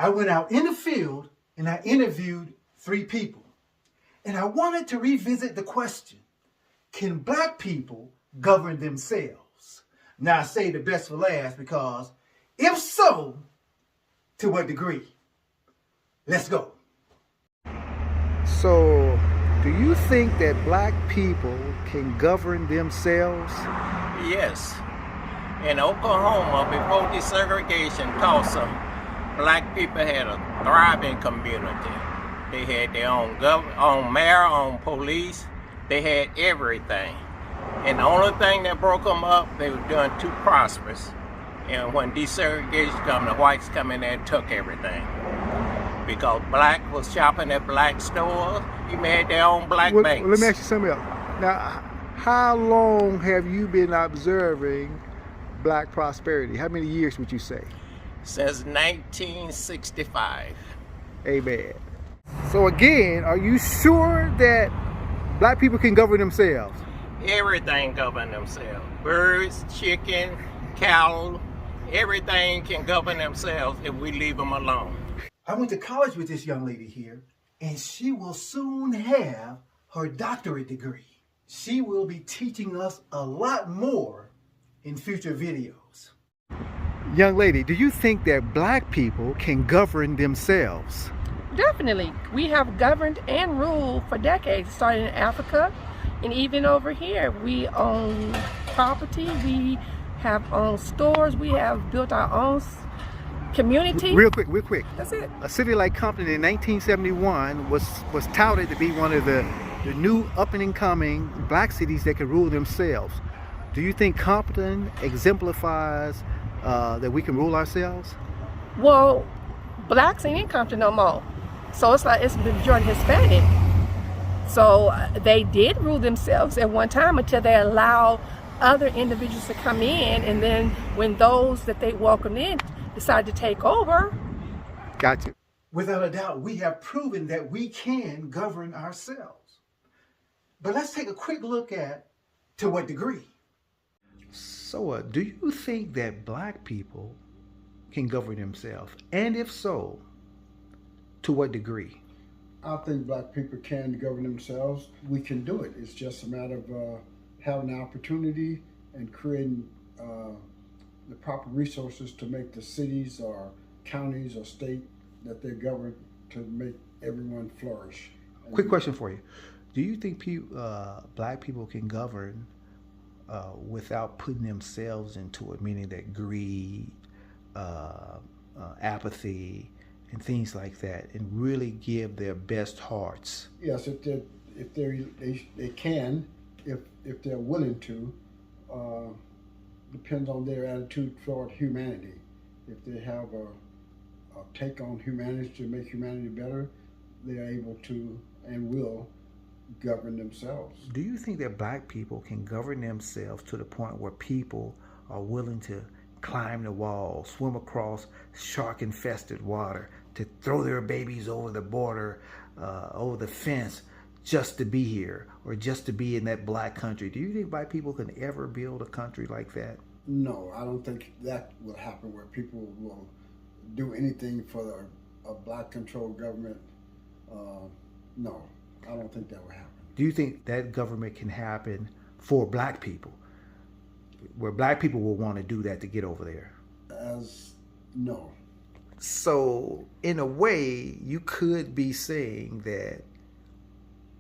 I went out in the field and I interviewed 3 people. And I wanted to revisit the question, can black people govern themselves? Now I say the best for last because if so, to what degree? Let's go. So, do you think that black people can govern themselves? Yes. In Oklahoma, before desegregation, Tulsa, black people had a thriving community. They had their own mayor, own police. They had everything. And the only thing that broke them up, they were doing too prosperous. And when desegregation came, the whites come in there and took everything. Because black was shopping at black stores, even had their own black banks. Let me ask you something else. Now, how long have you been observing black prosperity? How many years would you say? Since 1965. Amen. So again, are you sure that black people can govern themselves? Everything govern themselves. Birds, chicken, cattle, everything can govern themselves if we leave them alone. I went to college with this young lady here, and she will soon have her doctorate degree. She will be teaching us a lot more in future videos. Young lady, do you think that black people can govern themselves? Definitely. We have governed and ruled for decades, starting in Africa and even over here. We own property, we have owned stores, we have built our own community. Real quick. That's it. A city like Compton in 1971 was touted to be one of the new up and coming black cities that could rule themselves. Do you think Compton exemplifies that we can rule ourselves? Well, blacks ain't in Compton no more. So it's like it's the majority Hispanic. So they did rule themselves at one time until they allowed other individuals to come in, and then when those that they welcomed in decide to take over. Got you. Without a doubt, we have proven that we can govern ourselves. But let's take a quick look at to what degree. So, do you think that black people can govern themselves? And if so, to what degree? I think black people can govern themselves. We can do it. It's just a matter of having the opportunity and creating the proper resources to make the cities or counties or state that they govern to make everyone flourish. Quick question for you. Do you think black people can govern without putting themselves into it, meaning that greed, apathy, and things like that, and really give their best hearts? Yes, if they can, if they're willing to. Depends on their attitude toward humanity. If they have a take on humanity to make humanity better, they are able to and will govern themselves. Do you think that black people can govern themselves to the point where people are willing to climb the wall, swim across shark-infested water, to throw their babies over the border, over the fence, just to be here or just to be in that black country? Do you think black people can ever build a country like that? No, I don't think that will happen where people will do anything for a black-controlled government. No, I don't think that will happen. Do you think that government can happen for black people, where black people will want to do that to get over there? No. So, in a way, you could be saying that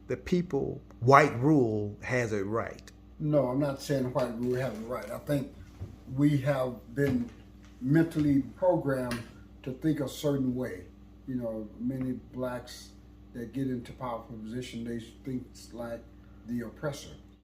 the people, white rule, has it right. No, I'm not saying white rule has it right. I think we have been mentally programmed to think a certain way. You know, many blacks that get into powerful position, they think like the oppressor.